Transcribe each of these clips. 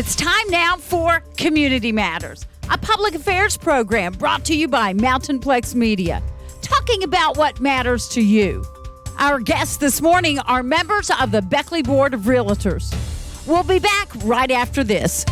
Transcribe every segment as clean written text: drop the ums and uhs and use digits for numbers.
It's time now for Community Matters, a public affairs program brought to you by Mountainplex Media, talking about what matters to you. Our guests this morning are members of the Beckley Board of Realtors. We'll be back right after this.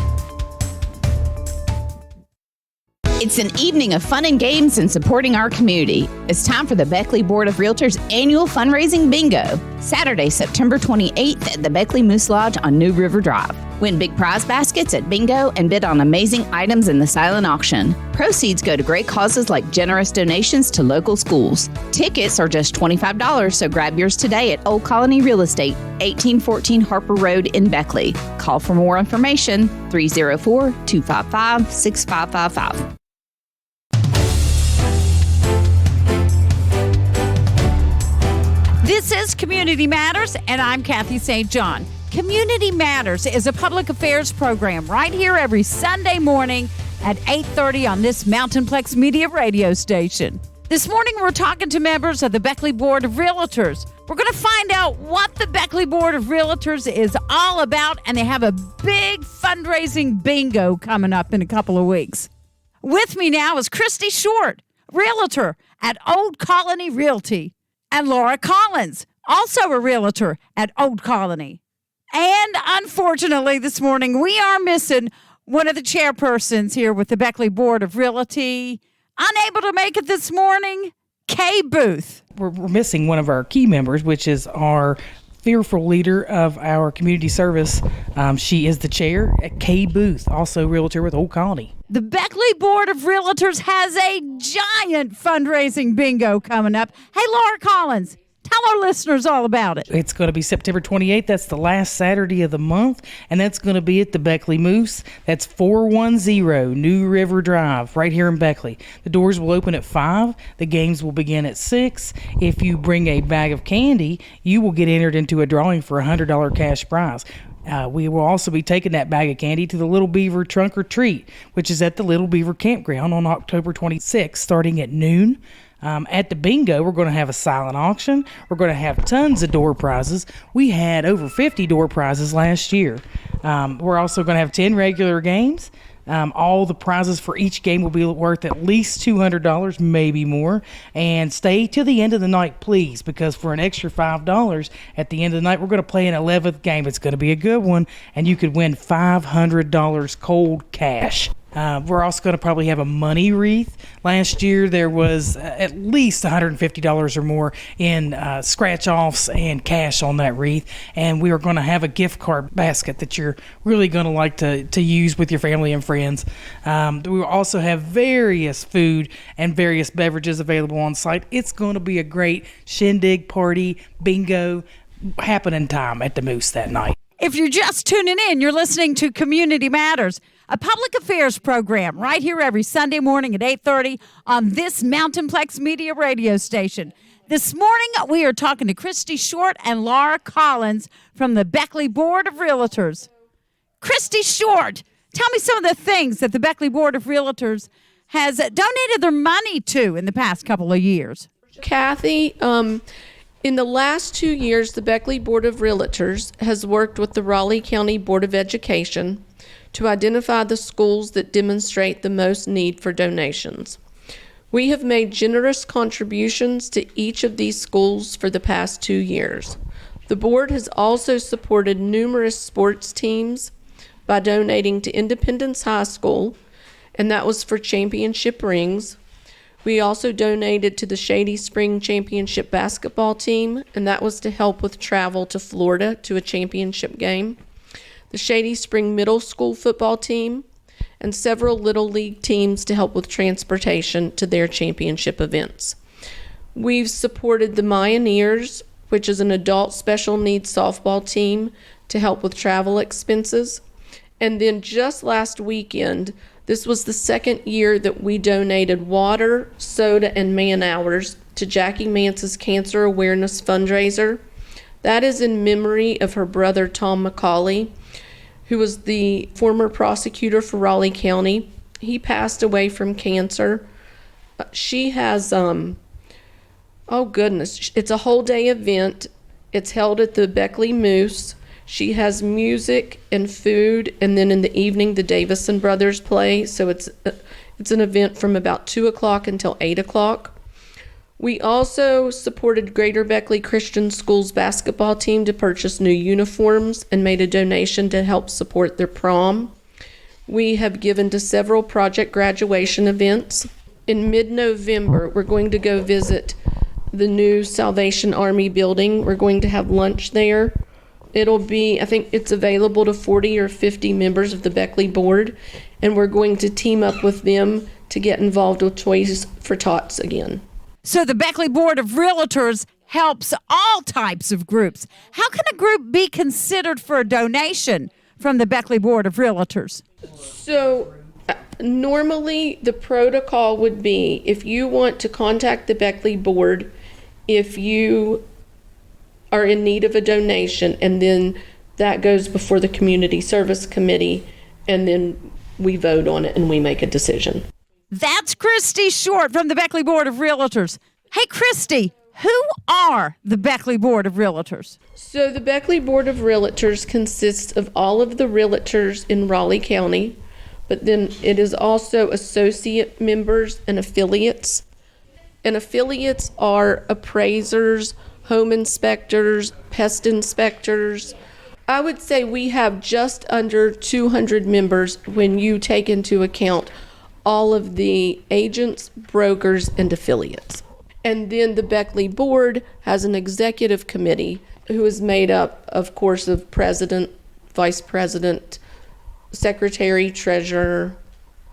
It's an evening of fun and games and supporting our community. It's time for the Beckley Board of Realtors annual fundraising bingo. Saturday, September 28th at the Beckley Moose Lodge on New River Drive. Win big prize baskets at bingo and bid on amazing items in the silent auction. Proceeds go to great causes like generous donations to local schools. Tickets are just $25, so grab yours today at Old Colony Real Estate, 1814 Harper Road in Beckley. Call for more information, 304-255-6555. This is Community Matters, and I'm Kathy St. John. Community Matters is a public affairs program right here every Sunday morning at 8:30 on this Mountainplex Media radio station. This morning, we're talking to members of the Beckley Board of Realtors. We're going to find out what the Beckley Board of Realtors is all about, and they have a big fundraising bingo coming up in a couple of weeks. With me now is Christy Short, realtor at Old Colony Realty, and Laura Collins, also a realtor at Old Colony. And unfortunately, this morning, we are missing one of the chairpersons here with the Beckley Board of Realty. Unable to make it this morning, Kay Booth. We're missing one of our key members, which is our fearful leader of our community service. She is the chair, Kay Booth, also realtor with Old Colony. The Beckley Board of Realtors has a giant fundraising bingo coming up. Hey, Laura Collins, tell our listeners all about it. It's going to be September 28th. That's the last Saturday of the month, and that's going to be at the Beckley Moose. That's 410 New River Drive, right here in Beckley. The doors will open at 5. The games will begin at 6. If you bring a bag of candy, you will get entered into a drawing for a $100 cash prize. We will also be taking that bag of candy to the Little Beaver Trunk or Treat, which is at the Little Beaver Campground on October 26th, starting at noon. At the bingo, we're going to have a silent auction. We're going to have tons of door prizes. We had over 50 door prizes last year. We're also going to have 10 regular games. All the prizes for each game will be worth at least $200, maybe more. And stay till the end of the night, please, because for an extra $5 at the end of the night, we're going to play an 11th game. It's going to be a good one, and you could win $500 cold cash. We're also going to probably have a money wreath. Last year, there was at least $150 or more in scratch-offs and cash on that wreath. And we are going to have a gift card basket that you're really going to like to use with your family and friends. We will also have various food and various beverages available on site. It's going to be a great shindig party, bingo, happening time at the Moose that night. If you're just tuning in, you're listening to Community Matters, a public affairs program right here every Sunday morning at 8:30 on this Mountainplex Media radio station. This morning, we are talking to Christy Short and Laura Collins from the Beckley Board of Realtors. Christy Short, tell me some of the things that the Beckley Board of Realtors has donated their money to in the past couple of years. Kathy, in the last 2 years, the Beckley Board of Realtors has worked with the Raleigh County Board of Education to identify the schools that demonstrate the most need for donations. We have made generous contributions to each of these schools for the past 2 years. The board has also supported numerous sports teams by donating to Independence High School, and that was for championship rings. We also donated to the Shady Spring Championship basketball team, and that was to help with travel to Florida to a championship game. The Shady Spring Middle School football team, and several Little League teams to help with transportation to their championship events. We've supported the Mioneers, which is an adult special needs softball team, to help with travel expenses. And then just last weekend, this was the second year that we donated water, soda, and man-hours to Jackie Mance's Cancer Awareness Fundraiser. That is in memory of her brother, Tom McCauley, who was the former prosecutor for Raleigh County. He passed away from cancer. She has, it's a whole day event. It's held at the Beckley Moose. She has music and food, and then in the evening the Davison brothers play. So it's an event from about 2 o'clock until 8 o'clock. We also supported Greater Beckley Christian School's basketball team to purchase new uniforms and made a donation to help support their prom. We have given to several project graduation events. In mid-November, we're going to go visit the new Salvation Army building. We're going to have lunch there. It'll be, I think it's available to 40 or 50 members of the Beckley Board, and we're going to team up with them to get involved with Toys for Tots again. So the Beckley Board of Realtors helps all types of groups. How can a group be considered for a donation from the Beckley Board of Realtors? So normally the protocol would be, if you want to contact the Beckley Board, if you are in need of a donation, and then that goes before the Community Service Committee, and then we vote on it and we make a decision. That's Christy Short from the Beckley Board of Realtors. Hey, Christy, who are the Beckley Board of Realtors? So the Beckley Board of Realtors consists of all of the realtors in Raleigh County, but then it is also associate members and affiliates. And affiliates are appraisers, home inspectors, pest inspectors. I would say we have just under 200 members when you take into account all of the agents, brokers, and affiliates. And then the Beckley Board has an executive committee who is made up, of course, of president, vice president, secretary, treasurer,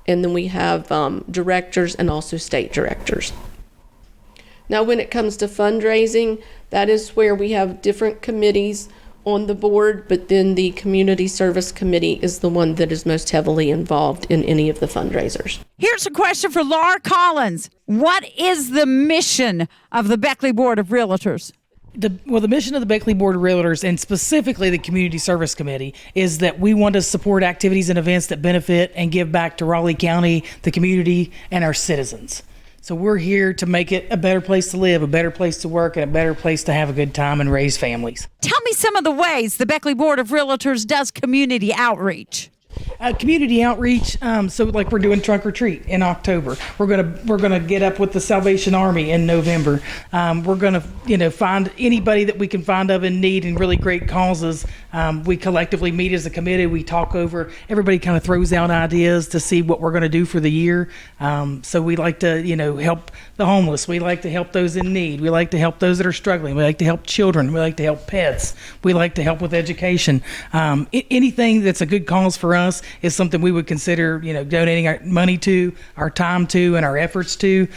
and then we have directors and also state directors. Now, when it comes to fundraising, that is where we have different committees on the board, but then the Community Service Committee is the one that is most heavily involved in any of the fundraisers. Here's a question for Laura Collins. What is the mission of the Beckley Board of Realtors? The mission of the Beckley Board of Realtors, and specifically the Community Service Committee, is that we want to support activities and events that benefit and give back to Raleigh County, the community, and our citizens. So we're here to make it a better place to live, a better place to work, and a better place to have a good time and raise families. Tell me some of the ways the Beckley Board of Realtors does community outreach. Community outreach, so like we're doing trunk or treat in October. We're gonna get up with the Salvation Army in November. We're gonna find anybody that we can find of in need and really great causes. We collectively meet as a committee. We talk over. Everybody kind of throws out ideas to see what we're gonna do for the year. So we like to help the homeless. We like to help those in need. We like to help those that are struggling. We like to help children. We like to help pets. We like to help with education. Anything that's a good cause for us is something we would consider, donating our money to, our time to, and our efforts to.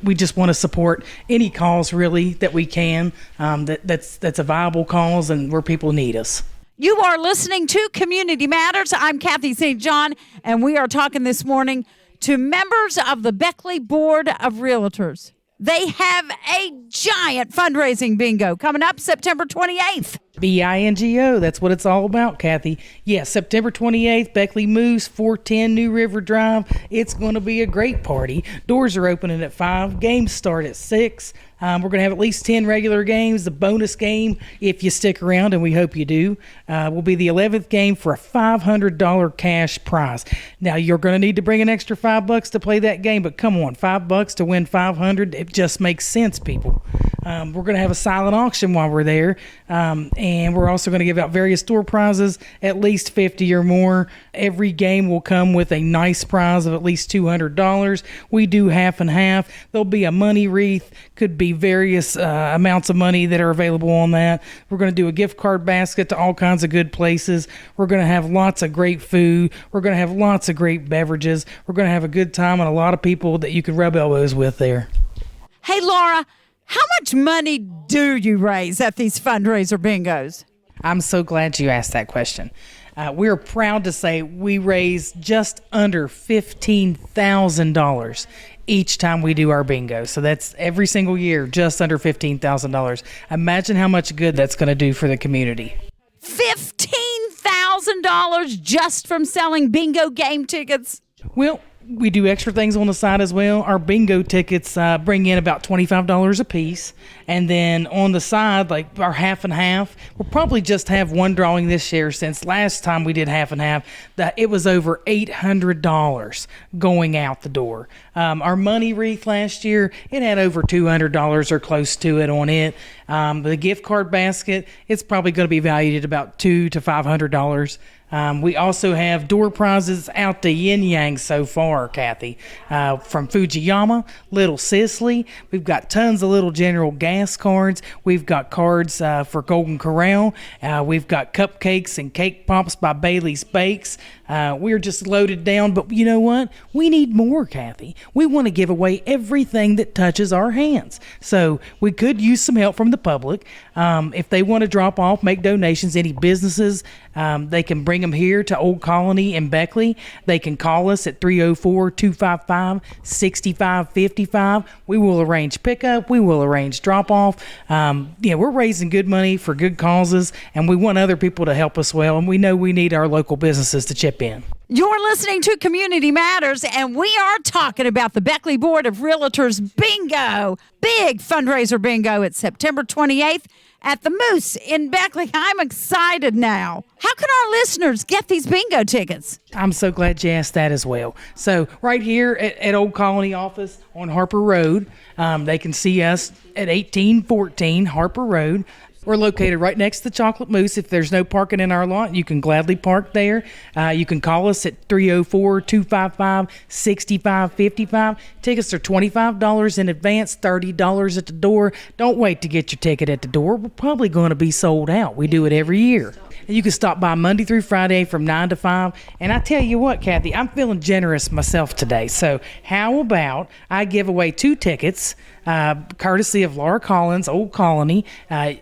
We just want to support any cause really that we can. That's a viable cause and where people need us. You are listening to Community Matters. I'm Kathy St. John, and we are talking this morning to members of the Beckley Board of Realtors. They have a giant fundraising bingo coming up September 28th. BINGO, that's what it's all about, Kathy. Yes, September 28th, Beckley Moose, 410 New River Drive. It's going to be a great party. Doors are opening at 5. Games start at 6. We're going to have at least 10 regular games. The bonus game, if you stick around, and we hope you do, will be the 11th game for a $500 cash prize. Now, you're going to need to bring an extra $5 to play that game, but come on, $5 to win $500, it just makes sense, people. We're going to have a silent auction while we're there, and we're also going to give out various store prizes, at least 50 or more. Every game will come with a nice prize of at least $200. We do half and half. There'll be a money wreath, could be various amounts of money that are available on that. We're going to do a gift card basket to all kinds of good places. We're going to have lots of great food. We're going to have lots of great beverages. We're going to have a good time and a lot of people that you can rub elbows with there. Hey, Laura, how much money do you raise at these fundraiser bingos? I'm so glad you asked that question. We're proud to say we raise just under $15,000 each time we do our bingo. So that's every single year, just under $15,000. Imagine how much good that's going to do for the community. $15,000 just from selling bingo game tickets? Well, we do extra things on the side as well. Our bingo tickets bring in about $25 a piece. And then on the side, like our half and half, we'll probably just have one drawing this year, since last time we did half and half, that it was over $800 going out the door. Our money wreath last year, it had over $200 or close to it on it. The gift card basket, it's probably going to be valued at about $200 to $500. We also have door prizes out to Yin Yang so far, Kathy. From Fujiyama, Little Sisley. We've got tons of Little General Gas cards. We've got cards for Golden Corral. We've got cupcakes and cake pops by Bailey's Bakes. We're just loaded down, but you know what? We need more, Kathy. We want to give away everything that touches our hands. So we could use some help from the public. If they want to drop off, make donations, any businesses, they can bring them here to Old Colony in Beckley. They can call us at 304-255-6555. We will arrange pickup. We will arrange drop off. We're raising good money for good causes, and we want other people to help us well, and we know we need our local businesses to chip in. You're listening to Community Matters, and we are talking about the Beckley Board of Realtors Bingo. Big fundraiser bingo. It's September 28th at the Moose in Beckley. I'm excited now. How can our listeners get these bingo tickets? I'm so glad you asked that as well. So right here at Old Colony office on Harper Road, they can see us at 1814 Harper Road. We're located right next to the Chocolate Moose. If there's no parking in our lot, you can gladly park there. You can call us at 304-255-6555. Tickets are $25 in advance, $30 at the door. Don't wait to get your ticket at the door. We're probably going to be sold out. We do it every year. And you can stop by Monday through Friday from 9 to 5. And I tell you what, Kathy, I'm feeling generous myself today. So how about I give away 2 tickets, courtesy of Laura Collins, Old Colony.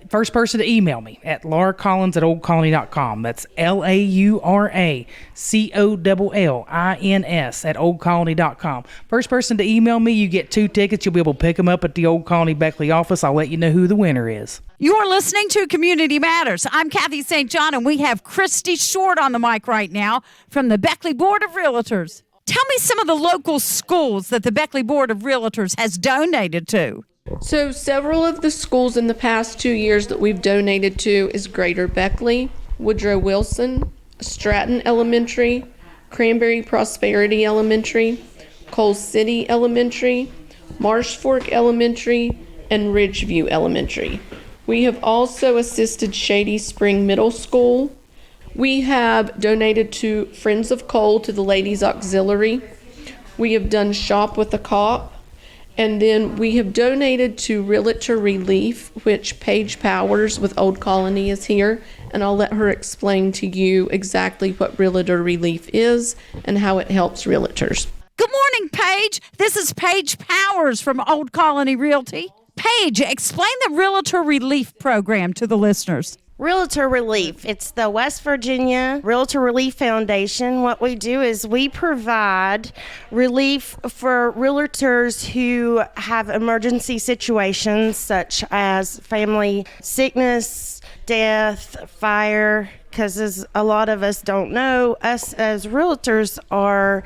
First person to email me at lauracollins@oldcolony.com. That's LauraCollins @oldcolony.com. First person to email me, you get 2 tickets. You'll be able to pick them up at the Old Colony Beckley office. I'll let you know who the winner is. You're listening to Community Matters. I'm Kathy St. John, and we have Christy Short on the mic right now from the Beckley Board of Realtors. Tell me some of the local schools that the Beckley Board of Realtors has donated to. So several of the schools in the past 2 years that we've donated to is Greater Beckley, Woodrow Wilson, Stratton Elementary, Cranberry Prosperity Elementary, Coal City Elementary, Marsh Fork Elementary, and Ridgeview Elementary. We have also assisted Shady Spring Middle School. We have donated to Friends of Coal, to the Ladies Auxiliary. We have done Shop with a Cop. And then we have donated to Realtor Relief, which Paige Powers with Old Colony is here. And I'll let her explain to you exactly what Realtor Relief is and how it helps realtors. Good morning, Paige. This is Paige Powers from Old Colony Realty. Paige, explain the Realtor Relief Program to the listeners. Realtor Relief. It's the West Virginia Realtor Relief Foundation. What we do is we provide relief for realtors who have emergency situations such as family sickness, death, fire, because as a lot of us don't know, us as realtors are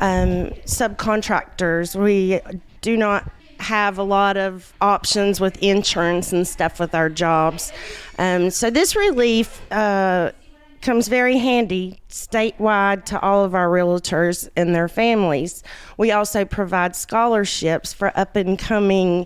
subcontractors. We do not have a lot of options with insurance and stuff with our jobs. So this relief comes very handy statewide to all of our realtors and their families. We also provide scholarships for up-and-coming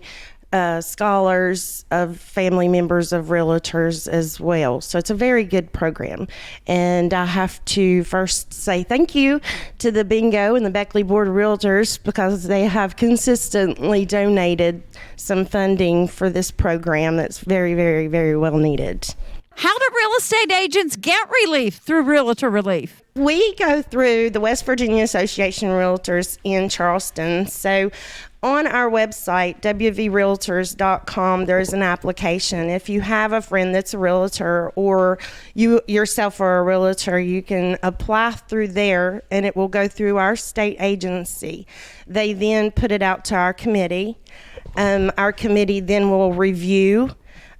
scholars of family members of realtors as well. So it's a very good program. And I have to first say thank you to the Bingo and the Beckley Board of Realtors because they have consistently donated some funding for this program that's very, very, very well needed. How do real estate agents get relief through Realtor Relief? We go through the West Virginia Association of Realtors in Charleston. So on our website, wvrealtors.com, there's an application. If you have a friend that's a realtor or you yourself are a realtor, you can apply through there and it will go through our state agency. They then put it out to our committee. Our committee then will review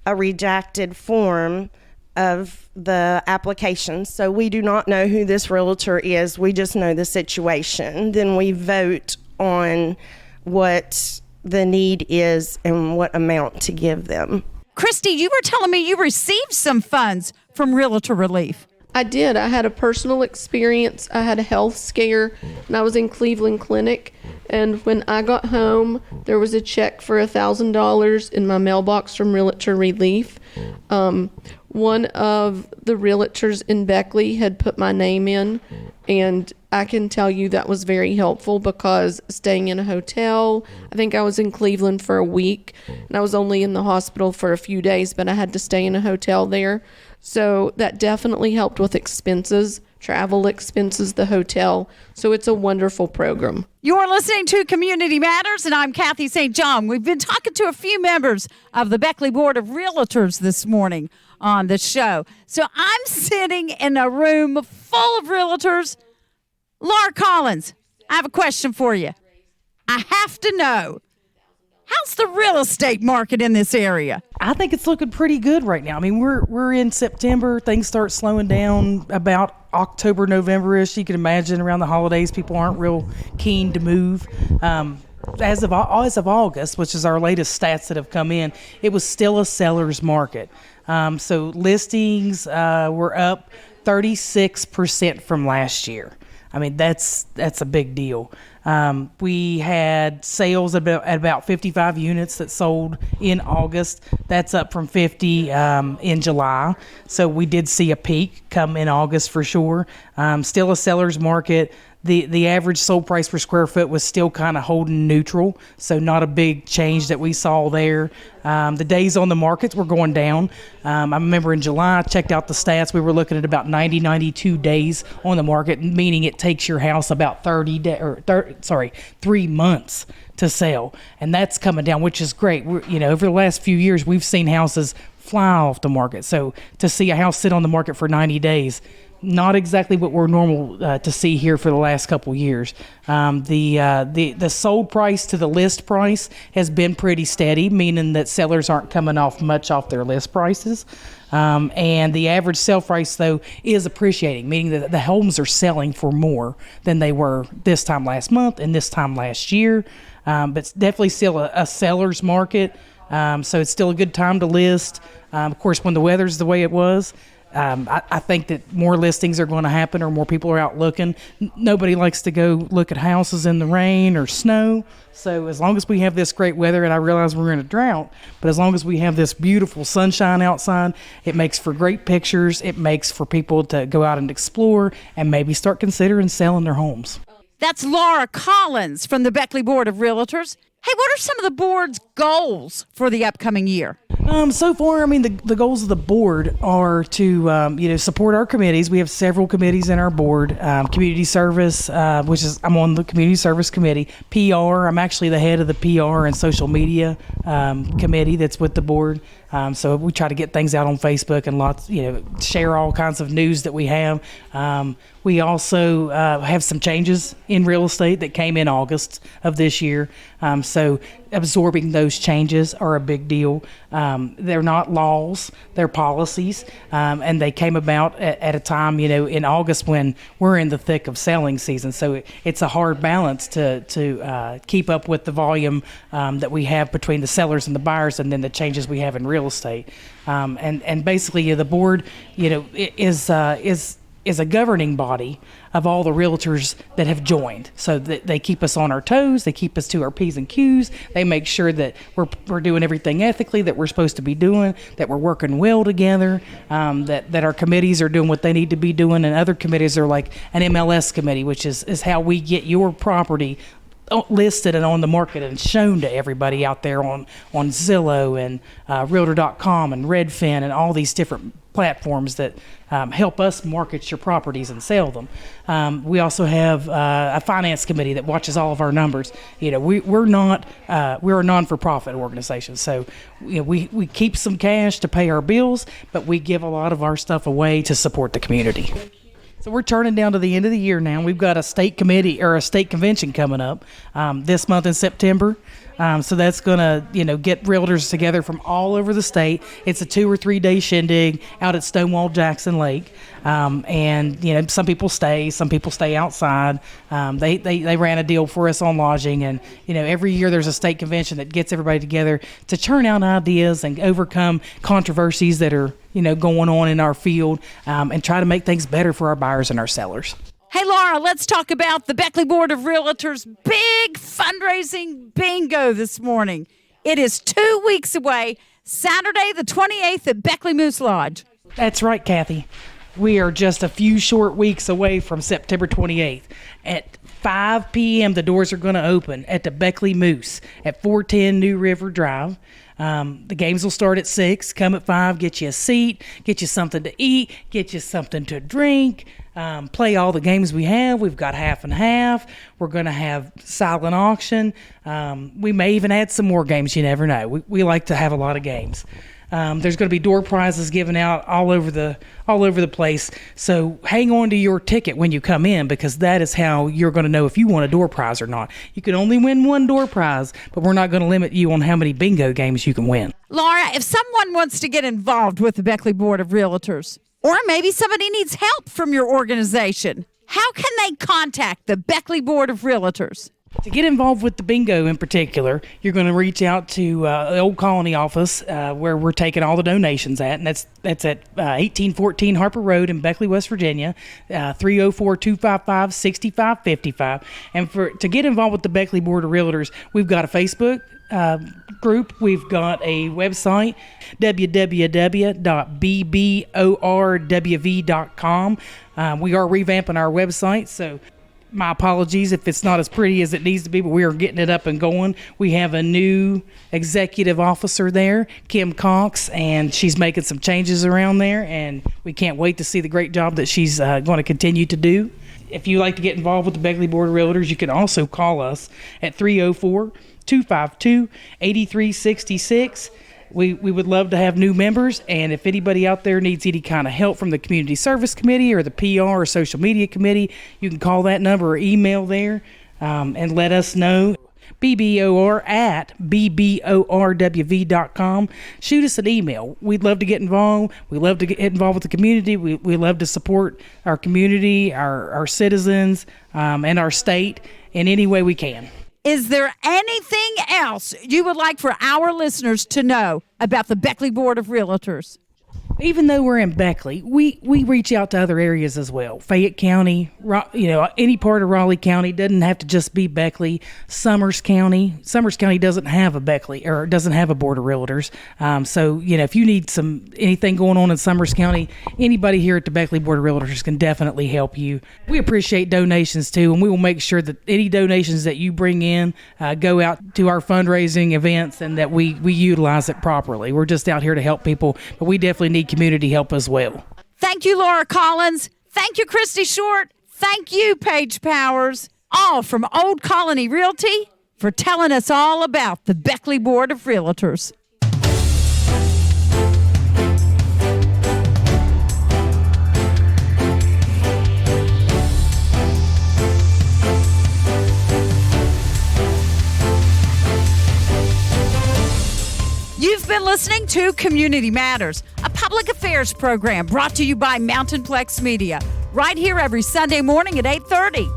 a redacted form of the applications. So we do not know who this realtor is. We just know the situation. Then we vote on what the need is and what amount to give them. Christy, you were telling me you received some funds from Realtor Relief. I did. I had a personal experience. I had a health scare, and I was in Cleveland Clinic. And when I got home, there was a check for $1,000 in my mailbox from Realtor Relief. One of the realtors in Beckley had put my name in, and I can tell you that was very helpful because staying in a hotel, I think I was in Cleveland for a week, and I was only in the hospital for a few days, but I had to stay in a hotel there. So that definitely helped with expenses, travel expenses, the hotel. So it's a wonderful program. You're listening to Community Matters, and I'm Kathy St. John. We've been talking to a few members of the Beckley Board of Realtors this morning on the show. So I'm sitting in a room full of realtors. Laura Collins, I have a question for you. I have to know, how's the real estate market in this area? I think it's looking pretty good right now. I mean, we're in September. Things start slowing down about October, November-ish. You can imagine around the holidays, people aren't real keen to move. As of August, which is our latest stats that have come in, it was still a seller's market. So listings were up 36% from last year. I mean, that's a big deal. We had sales at about 55 units that sold in August. That's up from 50 in July. So we did see a peak come in August for sure. Still a seller's market. The average sold price per square foot was still kind of holding neutral, so not a big change that we saw there. The days on the markets were going down. I remember in July, I checked out the stats. We were looking at about 92 days on the market, meaning it takes your house about 3 months to sell, and that's coming down, which is great. Over the last few years, we've seen houses fly off the market. So to see a house sit on the market for 90 days, not exactly what we're normal to see here for the last couple years. The sold price to the list price has been pretty steady, meaning that sellers aren't coming off much off their list prices. And the average sale price, though, is appreciating, meaning that the homes are selling for more than they were this time last month and this time last year. But it's definitely still a seller's market. So it's still a good time to list. Of course, when the weather's the way it was, I think that more listings are going to happen, or more people are out looking. Nobody likes to go look at houses in the rain or snow. So as long as we have this great weather, and I realize we're in a drought, but as long as we have this beautiful sunshine outside, it makes for great pictures. It makes for people to go out and explore and maybe start considering selling their homes. That's Laura Collins from the Beckley Board of Realtors. Hey, what are some of the board's goals for the upcoming year? So far, I mean, the goals of the board are to, support our committees. We have several committees in our board. Community service, I'm on the community service committee. PR, I'm actually the head of the PR and social media committee that's with the board. So we try to get things out on Facebook and share all kinds of news that we have. We also have some changes in real estate that came in August of this year. So absorbing those changes are a big deal. They're not laws, they're policies. And they came about at a time, in August when we're in the thick of selling season. So it's a hard balance to keep up with the volume that we have between the sellers and the buyers, and then the changes we have in real estate. And basically the board, is a governing body of all the realtors that have joined. So that they keep us on our toes, they keep us to our P's and Q's, they make sure that we're doing everything ethically that we're supposed to be doing, that we're working well together, that our committees are doing what they need to be doing, and other committees are like an MLS committee, which is how we get your property listed and on the market and shown to everybody out there on Zillow and Realtor.com and Redfin and all these different platforms that help us market your properties and sell them. We also have a finance committee that watches all of our numbers. We're a non-for-profit organization, so we keep some cash to pay our bills, but we give a lot of our stuff away to support the community. So we're turning down to the end of the year now. We've got a state committee or a state convention coming up this month in September. So that's going to, get realtors together from all over the state. It's a 2 or 3 day shindig out at Stonewall Jackson Lake. And some people stay outside. They ran a deal for us on lodging. And, every year there's a state convention that gets everybody together to churn out ideas and overcome controversies that are, going on in our field, and try to make things better for our buyers and our sellers. Hey, Laura, let's talk about the Beckley Board of Realtors' big fundraising bingo this morning. It is 2 weeks away, Saturday the 28th at Beckley Moose Lodge. That's right, Kathy. We are just a few short weeks away from September 28th. At 5 p.m., the doors are going to open at the Beckley Moose at 410 New River Drive. The games will start at 6. Come at 5, get you a seat, get you something to eat, get you something to drink, play all the games we have. We've got half and half. We're going to have silent auction. We may even add some more games. You never know. We like to have a lot of games. There's going to be door prizes given out all over the place. So hang on to your ticket when you come in, because that is how you're going to know if you want a door prize or not. You can only win one door prize, but we're not going to limit you on how many bingo games you can win. Laura, if someone wants to get involved with the Beckley Board of Realtors, or maybe somebody needs help from your organization, how can they contact the Beckley Board of Realtors? To get involved with the bingo in particular, you're going to reach out to the Old Colony office, where we're taking all the donations at, and that's at 1814 Harper Road in Beckley, West Virginia, 304-255-6555. And to get involved with the Beckley Board of Realtors, we've got a Facebook group. We've got a website, www.bborwv.com. We are revamping our website, so my apologies if it's not as pretty as it needs to be, but we are getting it up and going. We have a new executive officer there, Kim Cox, and she's making some changes around there, and we can't wait to see the great job that she's going to continue to do. If you like to get involved with the Beckley Board of Realtors, you can also call us at 304-252-8366. We would love to have new members, and if anybody out there needs any kind of help from the Community Service Committee or the PR or Social Media Committee, you can call that number or email there, and let us know. bbor@bborwv.com. Shoot us an email. We'd love to get involved. We love to get involved with the community. We love to support our community, our citizens, and our state in any way we can. Is there anything else you would like for our listeners to know about the Beckley Board of Realtors? Even though we're in Beckley, we reach out to other areas as well. Fayette County, any part of Raleigh County. Doesn't have to just be Beckley. Summers County doesn't have a Beckley, or doesn't have a Board of Realtors. So if you need anything going on in Summers County, anybody here at the Beckley Board of Realtors can definitely help you. We appreciate donations too, and we will make sure that any donations that you bring in go out to our fundraising events, and that we utilize it properly. We're just out here to help people, but we definitely need community help as well. Thank you, Laura Collins. Thank you, Christy Short. Thank you, Paige Powers, all from Old Colony Realty, for telling us all about the Beckley Board of Realtors. You've been listening to Community Matters, a public affairs program brought to you by Mountainplex Media, right here every Sunday morning at 8:30.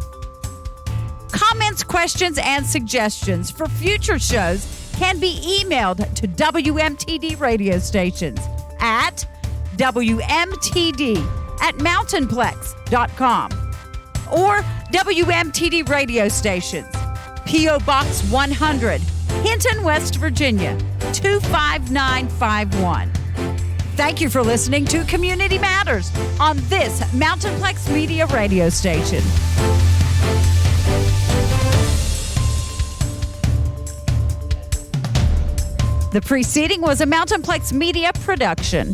Comments, questions, and suggestions for future shows can be emailed to WMTD radio stations at WMTD@mountainplex.com or WMTD radio stations, P.O. Box 100, Hinton, West Virginia, 25951. Thank you for listening to Community Matters on this Mountainplex Media radio station. The preceding was a Mountainplex Media production.